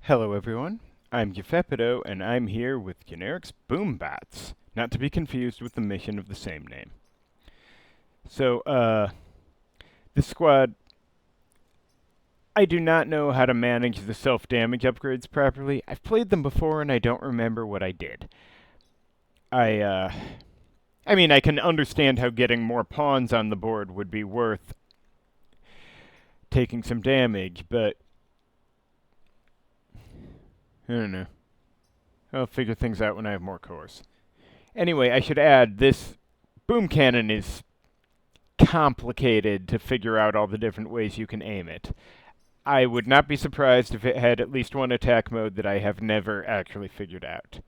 Hello everyone, I'm Gefepido, and I'm here with Generic's Boombats, not to be confused with the mission of the same name. So, this squad, I do not know how to manage the self-damage upgrades properly. I've played them before and I don't remember what I did. I mean, I can understand how getting more pawns on the board would be worth taking some damage, but I don't know. I'll figure things out when I have more cores. Anyway, I should add, this boom cannon is complicated to figure out all the different ways you can aim it. I would not be surprised if it had at least one attack mode that I have never actually figured out.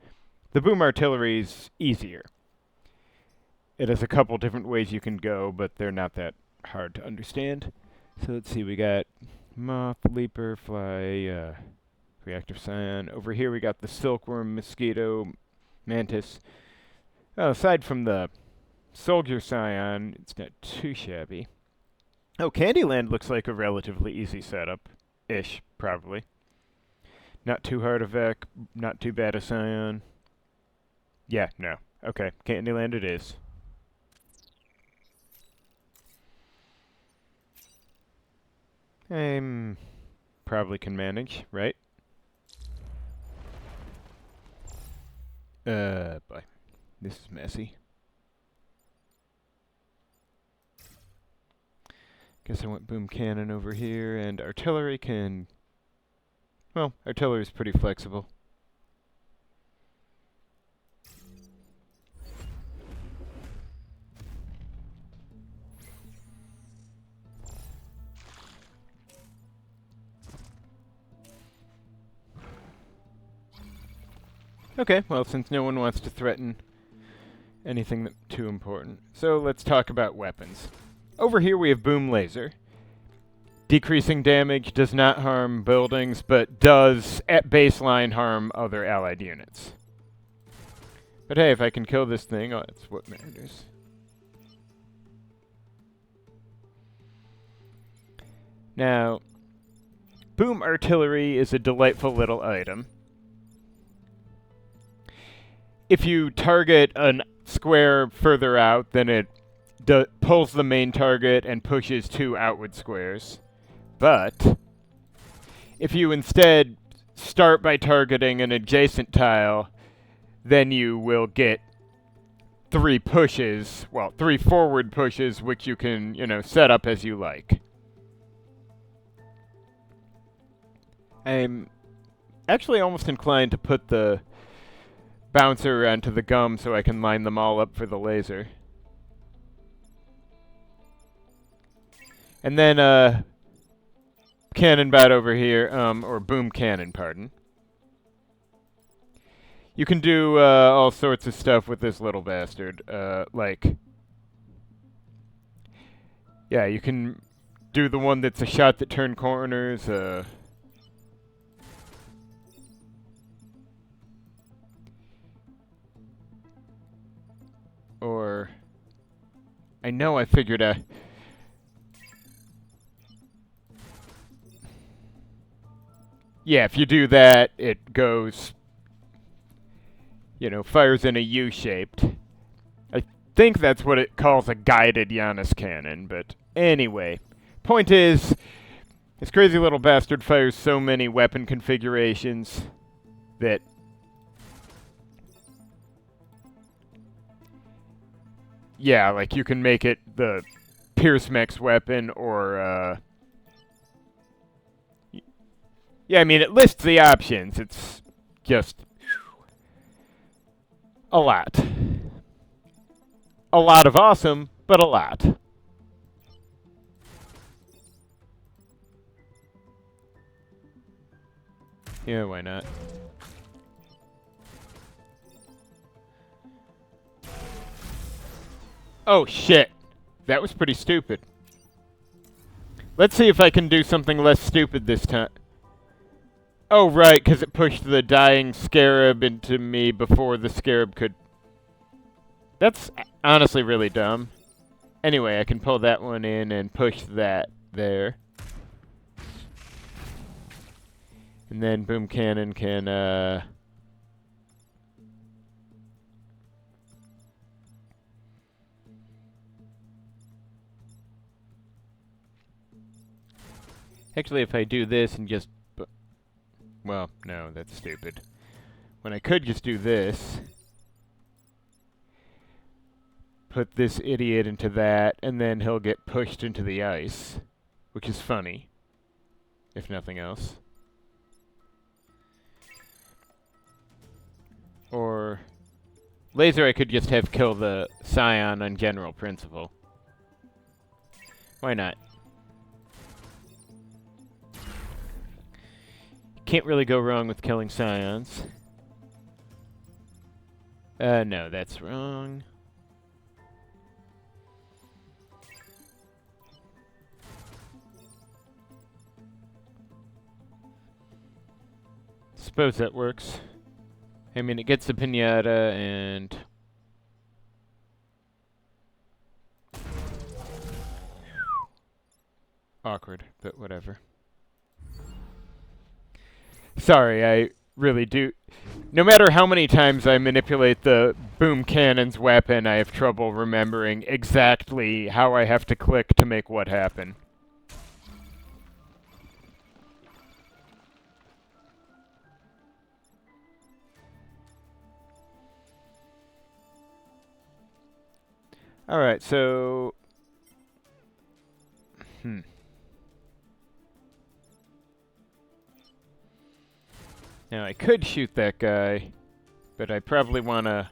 The boom artillery's easier. It has a couple different ways you can go, but they're not that hard to understand. So let's see, we got Moth, Leaper, Fly, Reactive Scion. Over here we got the Silkworm, Mosquito, Mantis. Aside from the Soldier Scion, it's not too shabby. Oh, Candyland looks like a relatively easy setup-ish, probably. Not too hard a Vec, not too bad a Scion. Yeah, no. Okay, Candyland it is. Probably can manage, right? Boy. This is messy. Guess I want boom cannon over here, and artillery can... Well, artillery's pretty flexible. Okay, well, since no one wants to threaten anything too important, so let's talk about weapons. Over here we have Boom Laser. Decreasing damage does not harm buildings, but does, at baseline, harm other allied units. But hey, if I can kill this thing, oh, that's what matters. Now, Boom Artillery is a delightful little item. If you target a square further out, then it pulls the main target and pushes 2 outward squares. But if you instead start by targeting an adjacent tile, then you will get 3 pushes, well, 3 forward pushes, which you can, set up as you like. I'm actually almost inclined to put the bouncer onto the gum so I can line them all up for the laser. And then, cannon bat over here, or boom cannon, pardon. You can do, all sorts of stuff with this little bastard, like... Yeah, you can do the one that's a shot that turn corners, or... I know I figured out... Yeah, if you do that, it goes... fires in a U-shaped. I think that's what it calls a guided Janus cannon, but anyway. Point is, this crazy little bastard fires so many weapon configurations that... Yeah, like you can make it the Pierce Mech's weapon, or, yeah, I mean, it lists the options. It's just a lot. A lot of awesome, but a lot. Yeah, why not? Oh, shit. That was pretty stupid. Let's see if I can do something less stupid this time. Oh, right, because it pushed the dying scarab into me before the scarab could... That's honestly really dumb. Anyway, I can pull that one in and push that there. And then boom cannon can, actually, if I do this and just... Well, no, that's stupid. When I could just do this, put this idiot into that, and then he'll get pushed into the ice, which is funny, if nothing else. Or laser I could just have kill the Scion on general principle. Why not? Can't really go wrong with killing Scions. No, that's wrong. Suppose that works. I mean, it gets the pinata and... Awkward, but whatever. Sorry, I really do... No matter how many times I manipulate the boom cannon's weapon, I have trouble remembering exactly how I have to click to make what happen. Alright, so... Now, I could shoot that guy, but I probably want to...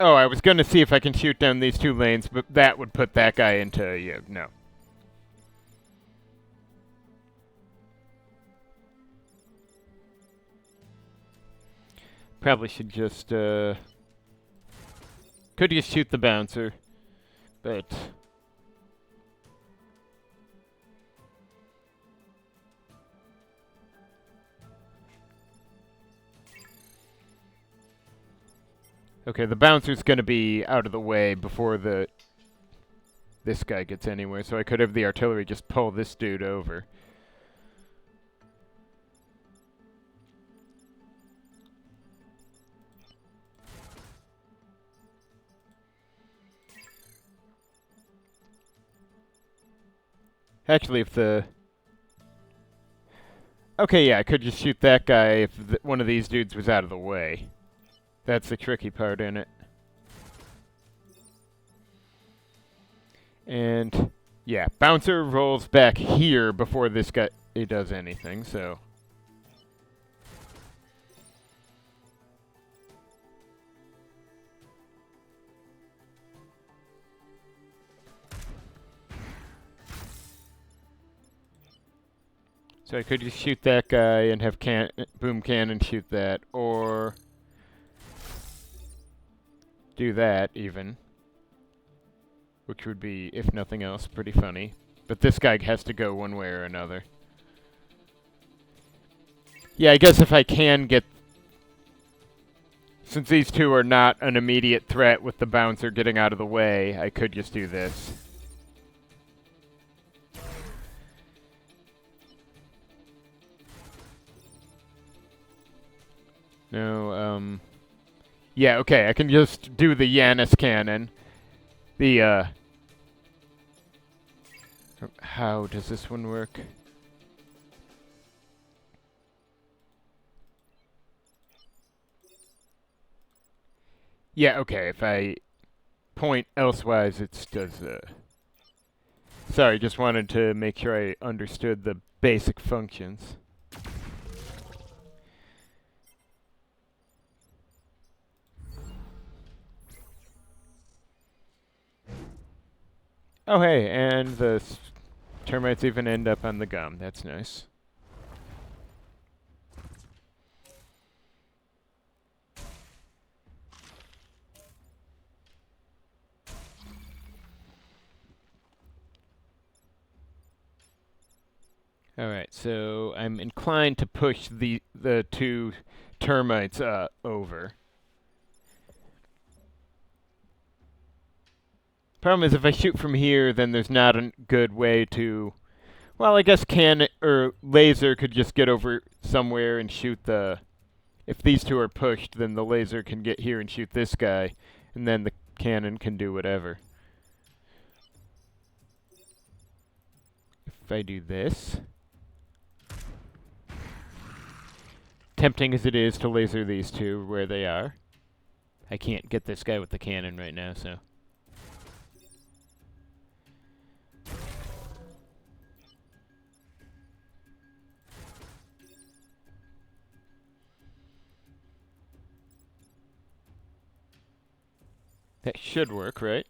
Oh, I was going to see if I can shoot down these two lanes, but that would put that guy into... Yeah, no. Probably should just, could just shoot the bouncer, but... Okay, the bouncer's gonna be out of the way before this guy gets anywhere, so I could have the artillery just pull this dude over. Actually, if the... Okay, yeah, I could just shoot that guy if one of these dudes was out of the way. That's the tricky part in it. And, yeah, bouncer rolls back here before this guy does anything, so... So I could just shoot that guy and have boom cannon shoot that, or do that even, which would be, if nothing else, pretty funny. But this guy has to go one way or another. Yeah, I guess if I can get... Since these two are not an immediate threat with the bouncer getting out of the way, I could just do this. No, yeah, okay, I can just do the Yanis cannon. The, how does this one work? Yeah, okay, if I point elsewise, it does, Sorry, just wanted to make sure I understood the basic functions. Oh, hey, and the termites even end up on the gum. That's nice. Alright, so I'm inclined to push the two termites over. Problem is, if I shoot from here, then there's not a good way to... Well, I guess cannon or laser could just get over somewhere and shoot the... If these two are pushed, then the laser can get here and shoot this guy, and then the cannon can do whatever. If I do this... Tempting as it is to laser these two where they are. I can't get this guy with the cannon right now, so... That should work, right?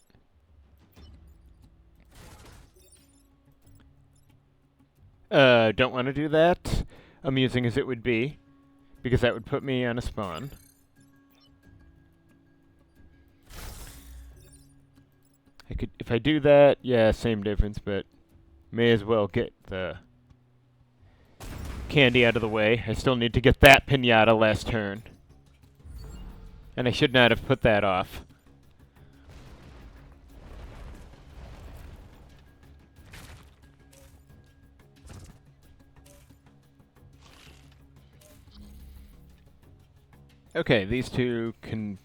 Don't want to do that, amusing as it would be, because that would put me on a spawn. I could, if I do that, yeah, same difference, but may as well get the candy out of the way. I still need to get that pinata last turn. And I should not have put that off. Okay, these two can...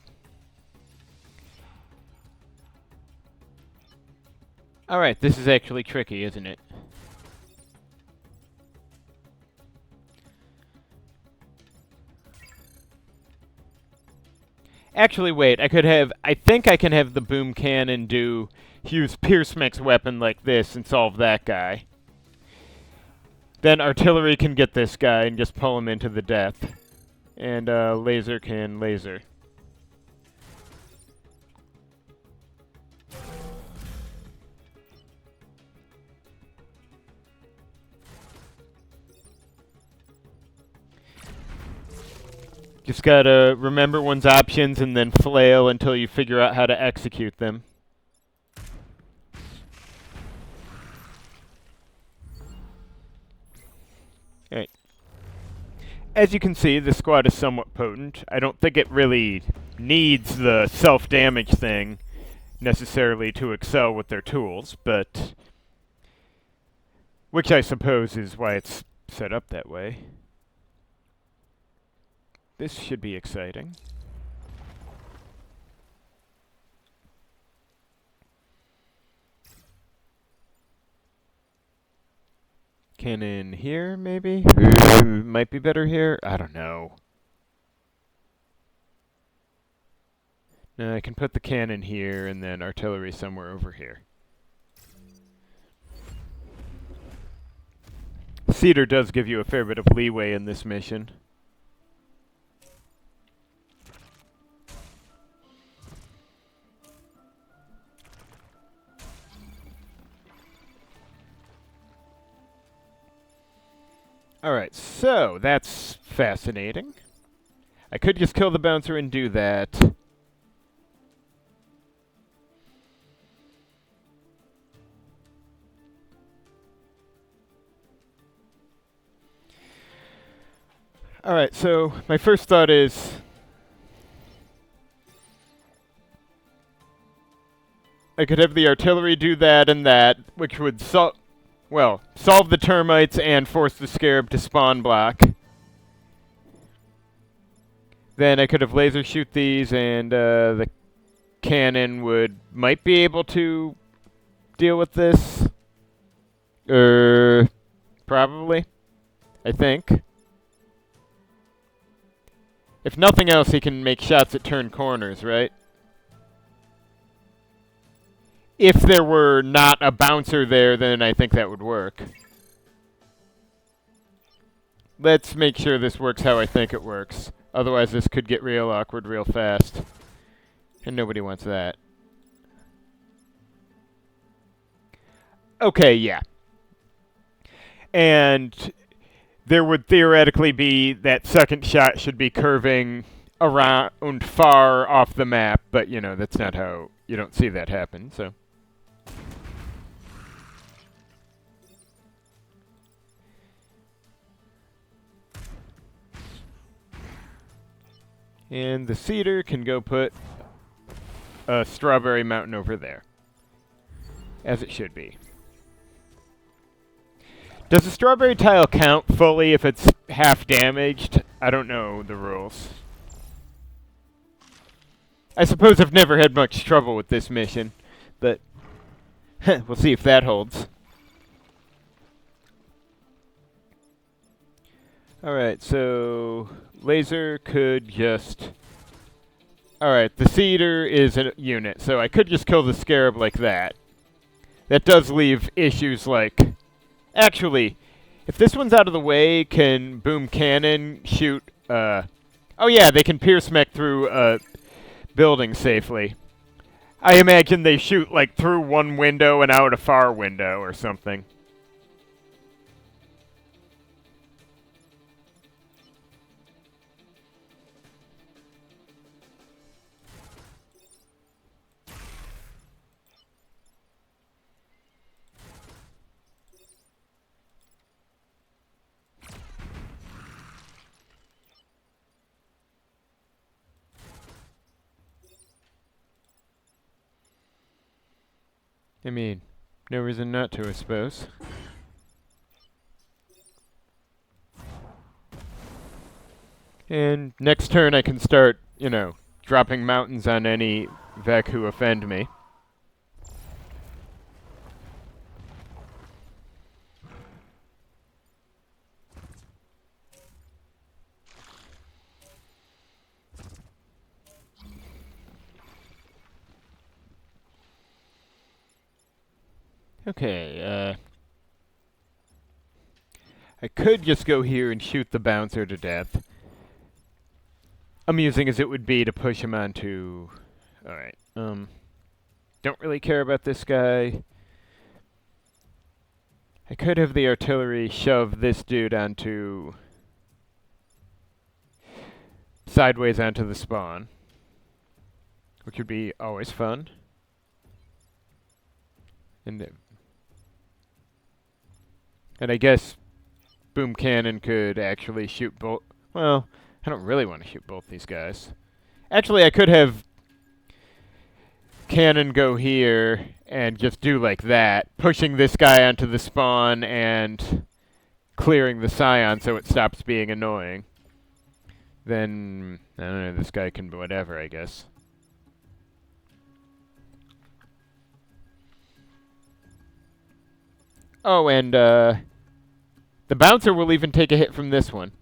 Alright, this is actually tricky, isn't it? Actually, wait, I think I can have the boom cannon use Pierce Mech's weapon like this and solve that guy. Then artillery can get this guy and just pull him into the death. And laser can laser. Just gotta remember one's options and then flail until you figure out how to execute them. Alright. As you can see, the squad is somewhat potent. I don't think it really needs the self-damage thing necessarily to excel with their tools, but... Which I suppose is why it's set up that way. This should be exciting. Cannon here, maybe? Might be better here? I don't know. No, I can put the cannon here and then artillery somewhere over here. Cedar does give you a fair bit of leeway in this mission. Alright, so that's fascinating. I could just kill the bouncer and do that. Alright, so my first thought is... I could have the artillery do that and that, which would solve the termites and force the scarab to spawn block. Then I could have laser shoot these and the cannon might be able to deal with this. Probably. I think. If nothing else, he can make shots that turn corners, right? If there were not a bouncer there, then I think that would work. Let's make sure this works how I think it works. Otherwise, this could get real awkward real fast. And nobody wants that. Okay, yeah. And there would theoretically be that second shot should be curving around far off the map, but, you know, that's not how... You don't see that happen, so... And the cedar can go put a strawberry mountain over there. As it should be. Does the strawberry tile count fully if it's half damaged? I don't know the rules. I suppose I've never had much trouble with this mission, but we'll see if that holds. Alright, so laser could just... Alright, the cedar is a unit, so I could just kill the scarab like that. That does leave issues like... Actually, if this one's out of the way, can boom cannon shoot... Oh yeah, they can pierce mech through a building safely. I imagine they shoot like through one window and out a far window or something. I mean, no reason not to, I suppose. And next turn I can start, you know, dropping mountains on any Vec who offend me. Okay, I could just go here and shoot the bouncer to death. Amusing as it would be to push him onto... Alright, don't really care about this guy. I could have the artillery shove this dude onto... sideways onto the spawn. Which would be always fun. And I guess boom cannon could actually shoot both... Well, I don't really want to shoot both these guys. Actually, I could have cannon go here and just do like that, pushing this guy onto the spawn and clearing the scion so it stops being annoying. Then, I don't know, this guy can whatever, I guess. Oh, and the bouncer will even take a hit from this one.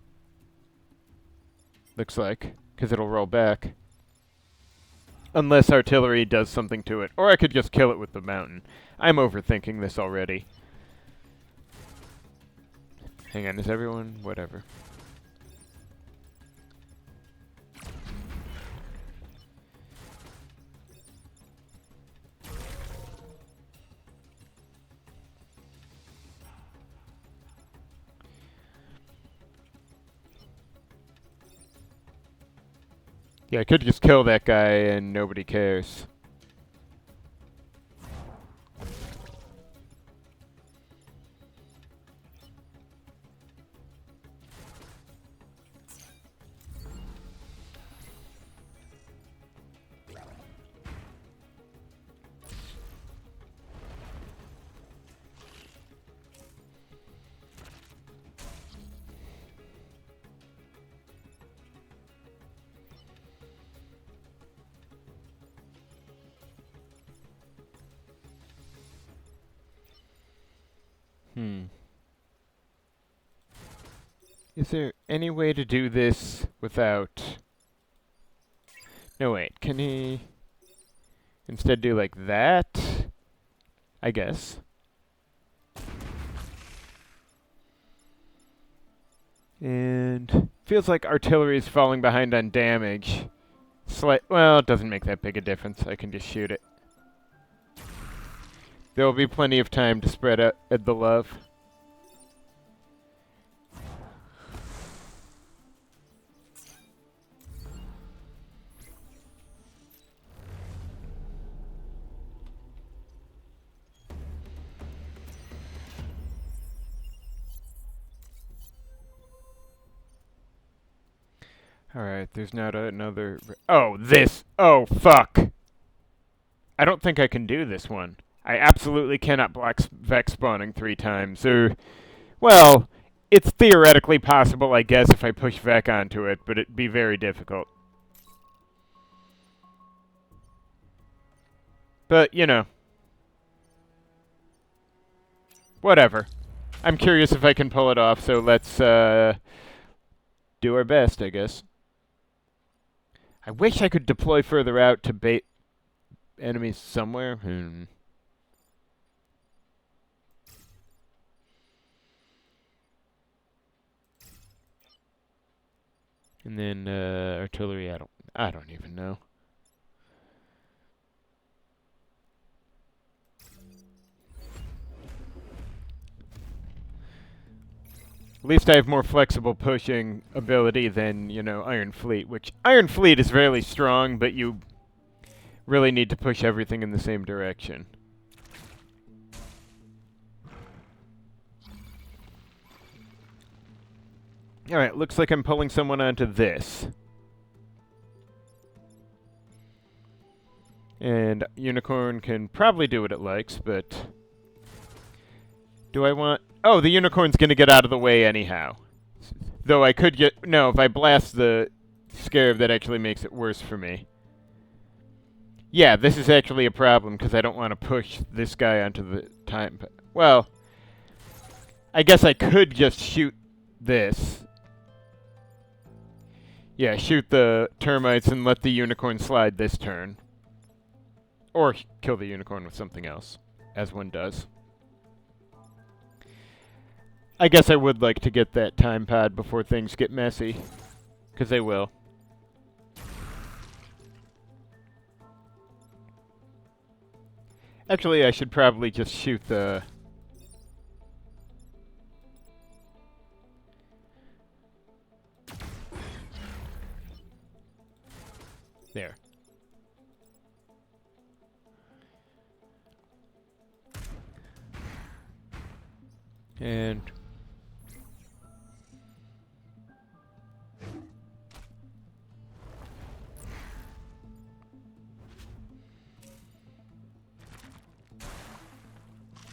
Looks like, because it'll roll back. Unless artillery does something to it. Or I could just kill it with the mountain. I'm overthinking this already. Hang on, is everyone? Whatever. Yeah, I could just kill that guy and nobody cares. Is there any way to do this without... No, wait. Can he instead do like that? I guess. And feels like artillery is falling behind on damage. Well, it doesn't make that big a difference. I can just shoot it. There will be plenty of time to spread out the love. Alright, there's not another... Oh, this! Oh, fuck! I don't think I can do this one. I absolutely cannot block Vex spawning 3 times. Well, it's theoretically possible, I guess, if I push Vec onto it, but it'd be very difficult. But, you know. Whatever. I'm curious if I can pull it off, so let's, do our best, I guess. I wish I could deploy further out to bait enemies somewhere. And then, artillery, I don't even know. At least I have more flexible pushing ability than, you know, Iron Fleet, which Iron Fleet is really strong, but you really need to push everything in the same direction. Alright, looks like I'm pulling someone onto this. And Unicorn can probably do what it likes, but... Do I want... Oh, the Unicorn's gonna get out of the way anyhow. Though I could get... No, if I blast the Scarab, that actually makes it worse for me. Yeah, this is actually a problem, because I don't want to push this guy onto the time... Well, I guess I could just shoot this. Yeah, shoot the termites and let the Unicorn slide this turn. Or kill the Unicorn with something else, as one does. I guess I would like to get that time pad before things get messy, because they will. Actually, I should probably just shoot the... There. And...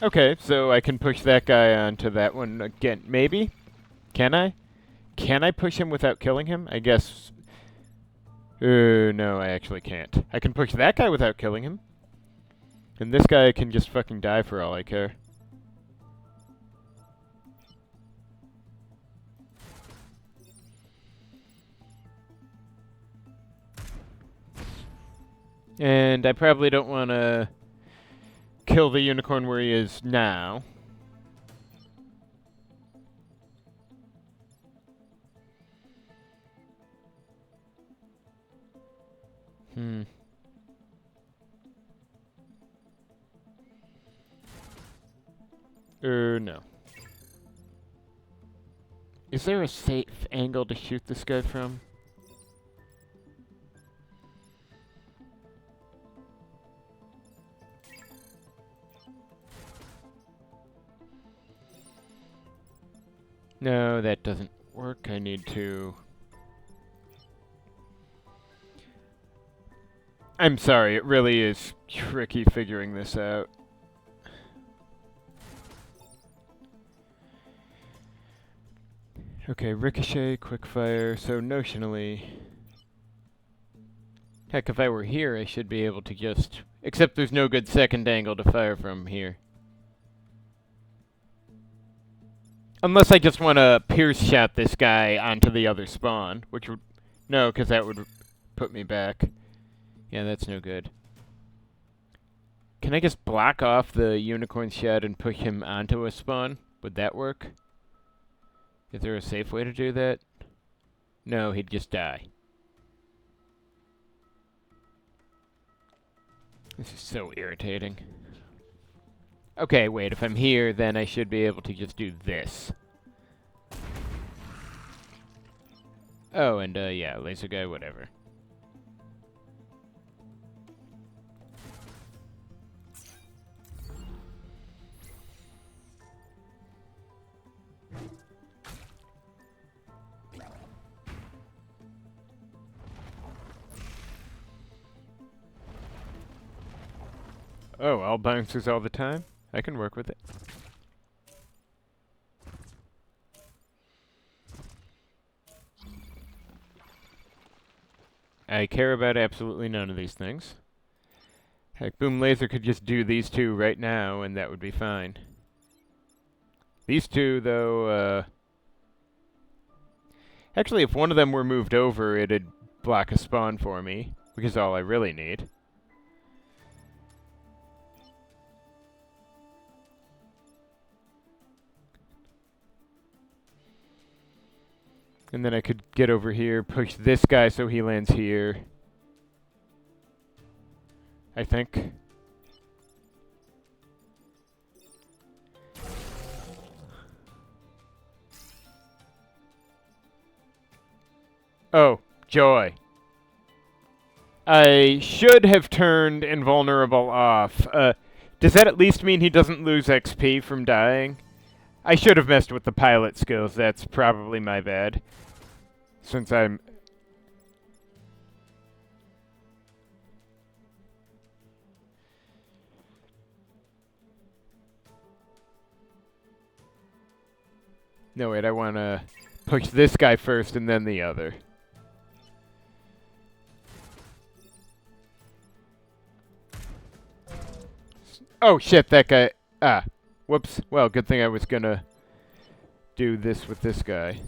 Okay, so I can push that guy onto that one again. Maybe? Can I? Can I push him without killing him? I guess... no, I actually can't. I can push that guy without killing him. And this guy can just fucking die for all I care. And I probably don't want to kill the Unicorn where he is now. No. Is there a safe angle to shoot this guy from? No, that doesn't work. I need to... I'm sorry, it really is tricky figuring this out. Okay, ricochet, quickfire, so notionally... Heck, if I were here, I should be able to just... Except there's no good second angle to fire from here. Unless I just want to pierce shot this guy onto the other spawn, which would... No, because that would put me back. Yeah, that's no good. Can I just block off the Unicorn shed and push him onto a spawn? Would that work? Is there a safe way to do that? No, he'd just die. This is so irritating. Okay, wait, if I'm here, then I should be able to just do this. Oh, and, yeah, laser guy, whatever. Oh, all bouncers all the time? I can work with it. I care about absolutely none of these things. Heck, Boom Laser could just do these two right now, and that would be fine. These two, though, actually, if one of them were moved over, it'd block a spawn for me, which is all I really need. And then I could get over here, push this guy so he lands here. I think. Oh, joy. I should have turned invulnerable off. Does that at least mean he doesn't lose XP from dying? I should have messed with the pilot skills. That's probably my bad. Since I'm... No, wait, I want to push this guy first and then the other. Oh, shit, that guy... Ah, whoops. Well, good thing I was going to do this with this guy.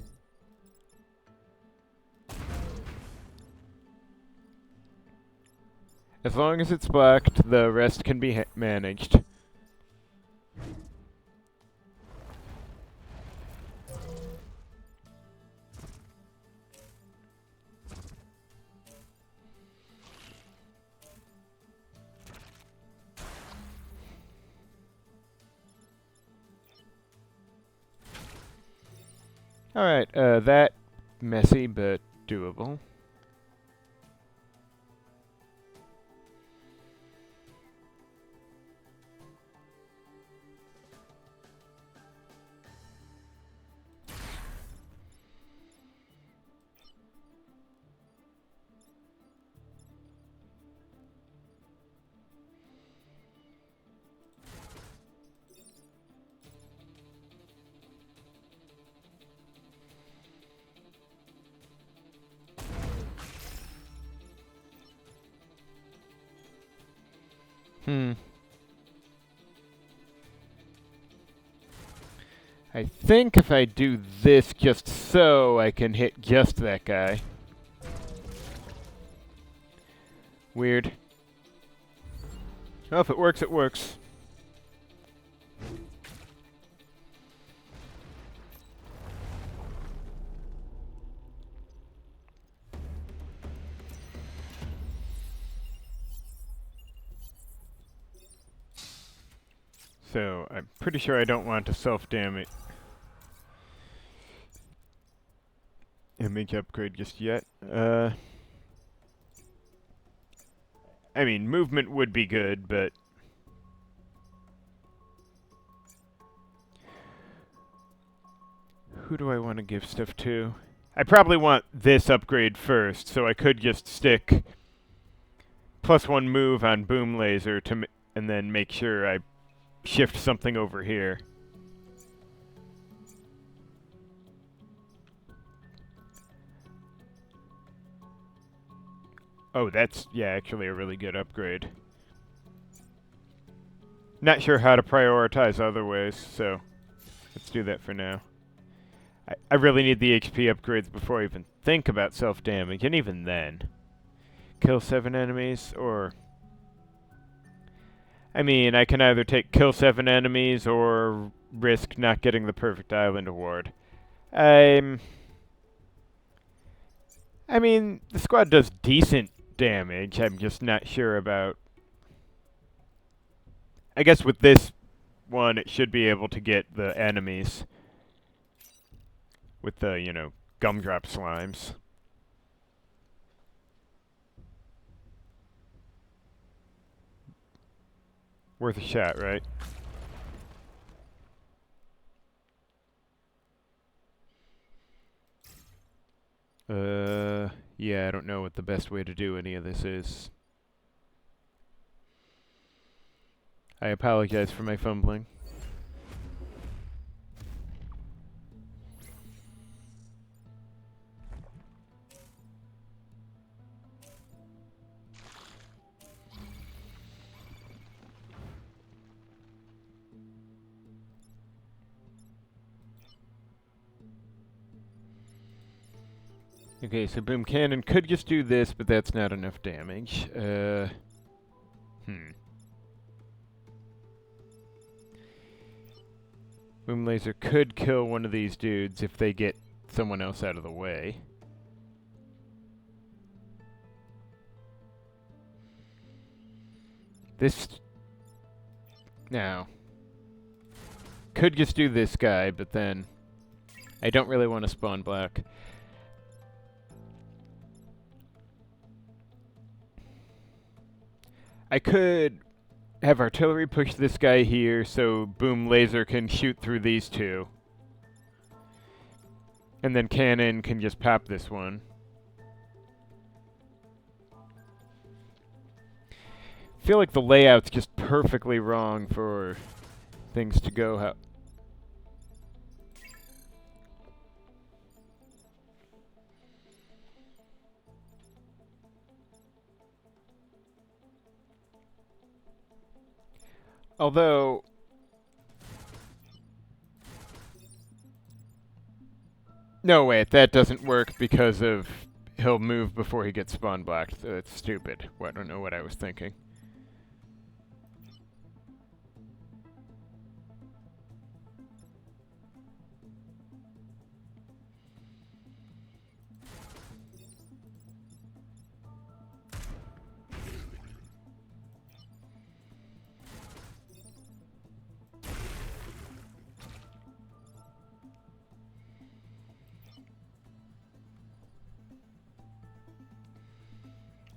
As long as it's blocked, the rest can be managed. Alright, that messy but doable. I think if I do this just so, I can hit just that guy. Weird. Well, if it works, it works. So, I'm pretty sure I don't want to self-damage image upgrade just yet. I mean, movement would be good, but... Who do I want to give stuff to? I probably want this upgrade first, so I could just stick +1 move on Boom Laser to and then make sure I shift something over here. Oh, that's, yeah, actually a really good upgrade. Not sure how to prioritize other ways, so let's do that for now. I really need the HP upgrades before I even think about self-damage, and even then. Kill 7 enemies, or... I mean, I can either kill 7 enemies, or risk not getting the perfect island award. I mean, the squad does decent damage. I'm just not sure about... I guess with this one, it should be able to get the enemies. With the, you know, gumdrop slimes. Worth a shot, right? Yeah, I don't know what the best way to do any of this is. I apologize for my fumbling. Okay, so Boom Cannon could just do this, but that's not enough damage. Boom Laser could kill one of these dudes if they get someone else out of the way. This... Now... Could just do this guy, but then... I don't really want to spawn black. I could have artillery push this guy here so Boom Laser can shoot through these two. And then Cannon can just pop this one. I feel like the layout's just perfectly wrong for things to go how... Although... No, wait, that doesn't work because of... He'll move before he gets spawn blocked, so it's stupid. Well, I don't know what I was thinking.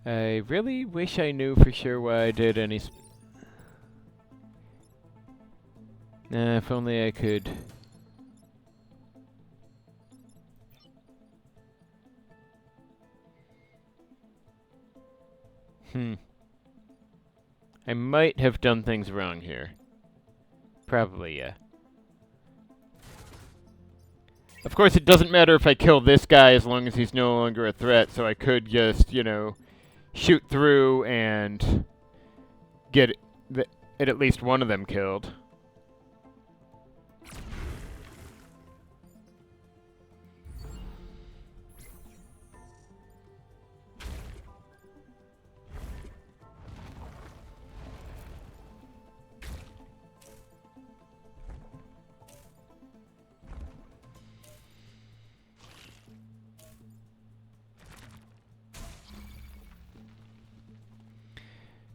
I really wish I knew for sure why I did any... Nah, if only I could... I might have done things wrong here. Probably, yeah. Of course, it doesn't matter if I kill this guy as long as he's no longer a threat, so I could just, you know... shoot through and get at least one of them killed.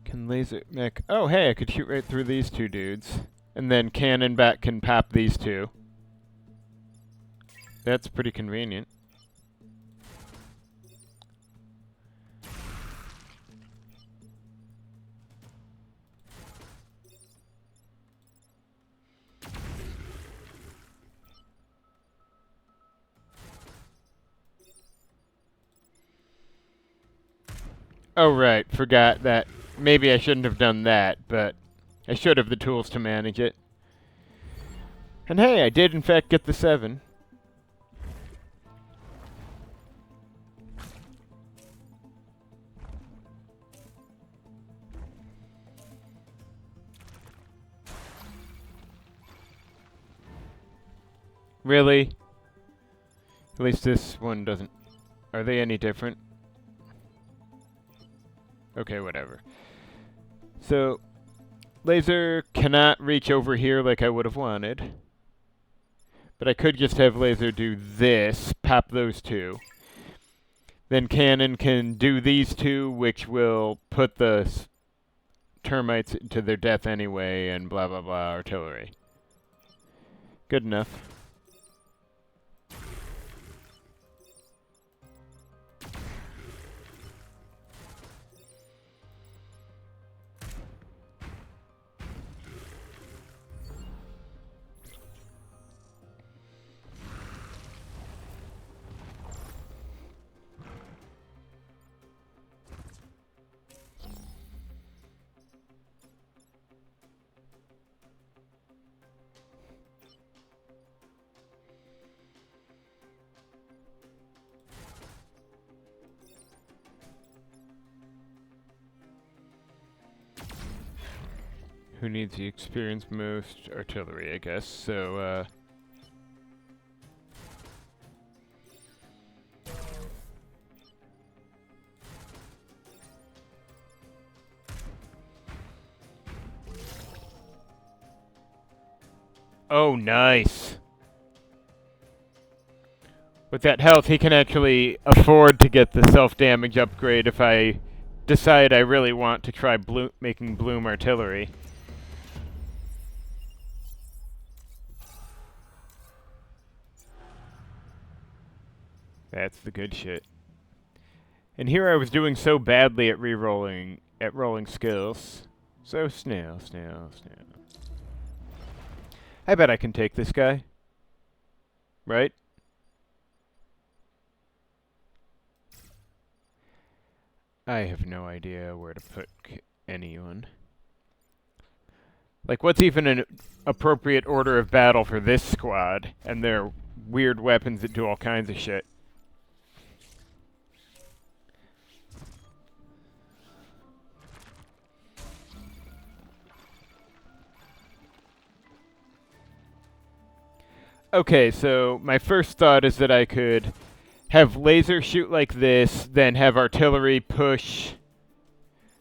Can laser mech... Oh, hey, I could shoot right through these two dudes. And then Cannon back can pop these two. That's pretty convenient. Oh, right, forgot that. Maybe I shouldn't have done that, but I should have the tools to manage it. And hey, I did in fact get the 7. Really? At least this one doesn't... Are they any different? Okay, whatever. So, laser cannot reach over here like I would have wanted. But I could just have laser do this, pop those two. Then Cannon can do these two, which will put the termites to their death anyway, and blah blah blah, artillery. Good enough. Who needs the experience most? Artillery, I guess. So, oh, nice. With that health, he can actually afford to get the self-damage upgrade if I decide I really want to try making Bloom artillery. That's the good shit. And here I was doing so badly at rolling skills. So snail. I bet I can take this guy. Right? I have no idea where to put anyone. Like, what's even an appropriate order of battle for this squad and their weird weapons that do all kinds of shit? Okay, so my first thought is that I could have laser shoot like this, then have artillery push.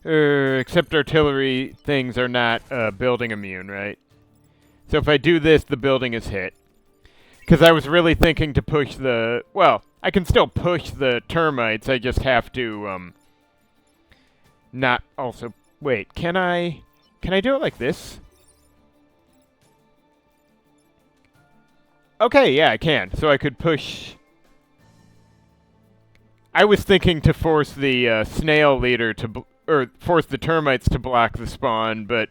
Except artillery things are not building immune, right? So if I do this, the building is hit. Because I was really thinking to push the... Well, I can still push the termites, I just have to, not also... Wait, can I do it like this? Okay, yeah, I can. So I could push... I was thinking to force the snail leader to... or force the termites to block the spawn, but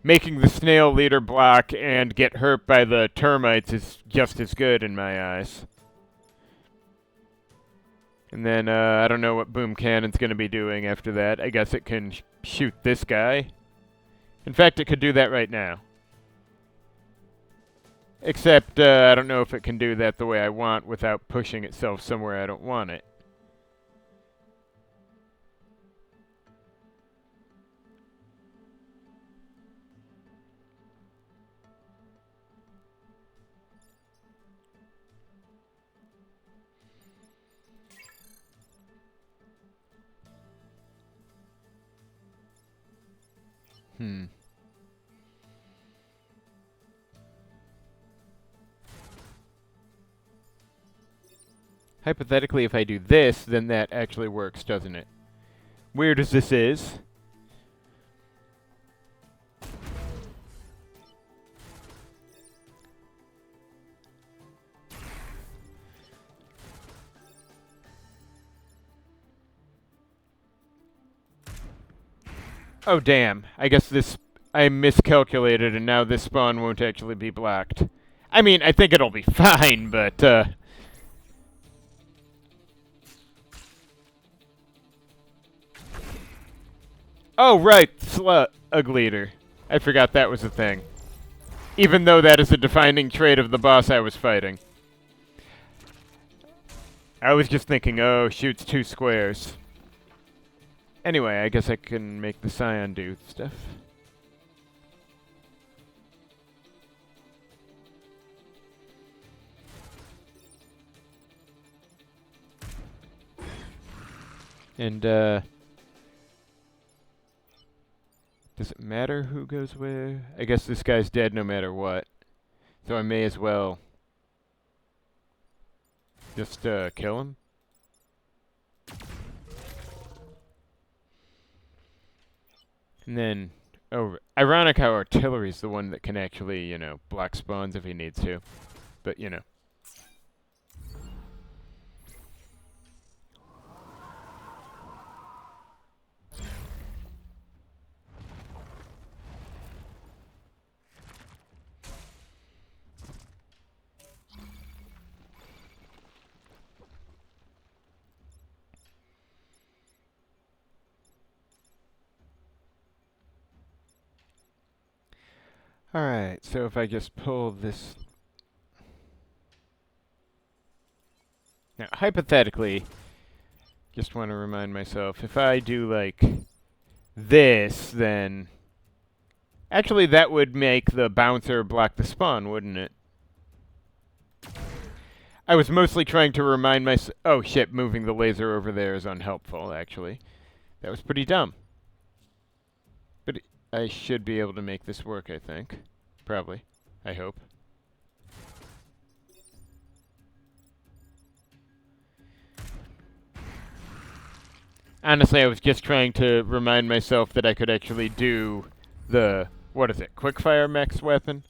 making the snail leader block and get hurt by the termites is just as good in my eyes. And then, I don't know what boom cannon's going to be doing after that. I guess it can shoot this guy. In fact, it could do that right now. Except, I don't know if it can do that the way I want without pushing itself somewhere I don't want it. Hypothetically, if I do this, then that actually works, doesn't it? Weird as this is. Oh, damn. I guess I miscalculated, and now this spawn won't actually be blocked. I mean, I think it'll be fine, but, Oh, right, Slug Leader. I forgot that was a thing. Even though that is a defining trait of the boss I was fighting. I was just thinking, oh, shoots 2 squares. Anyway, I guess I can make the Scion do stuff. And, does it matter who goes where? I guess this guy's dead no matter what. So I may as well just, kill him. And then, oh, ironic how artillery's the one that can actually, you know, block spawns if he needs to. But, you know. Alright, so if I just pull this... Now, hypothetically, just want to remind myself, if I do, like, this, then Actually, that would make the bouncer block the spawn, wouldn't it? I was mostly trying to remind myself... Oh, shit, moving the laser over there is unhelpful, actually. That was pretty dumb. But I should be able to make this work, I think. Probably. I hope. Honestly, I was just trying to remind myself that I could actually do the... What is it? Quickfire mech's weapon?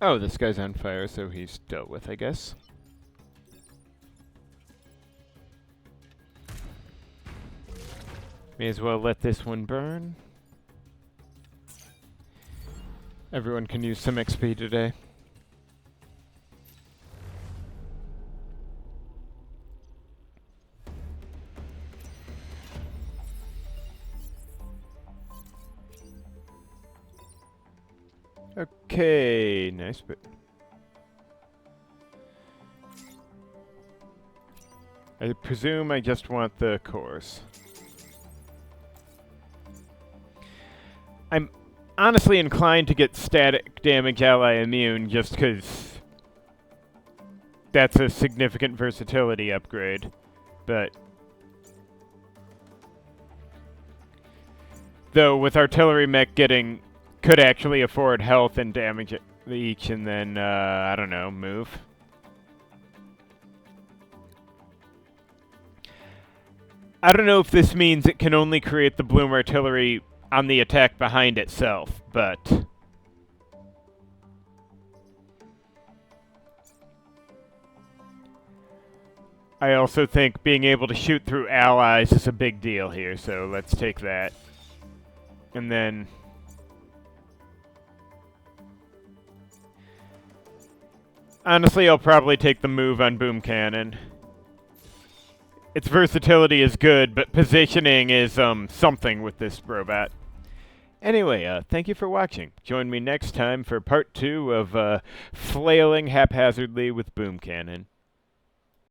Oh, this guy's on fire, so he's dealt with, I guess. May as well let this one burn. Everyone can use some XP today. Okay, nice bit. I presume I just want the cores. I'm honestly inclined to get static damage ally immune just because that's a significant versatility upgrade, but though with artillery mech getting could actually afford health and damage each and then I don't know, move. I don't know if this means it can only create the bloom artillery on the attack behind itself, but I also think being able to shoot through allies is a big deal here, so let's take that. And then honestly, I'll probably take the move on boom cannon. Its versatility is good, but positioning is something with this robot. Anyway, thank you for watching. Join me next time for part 2 of flailing haphazardly with boom cannon.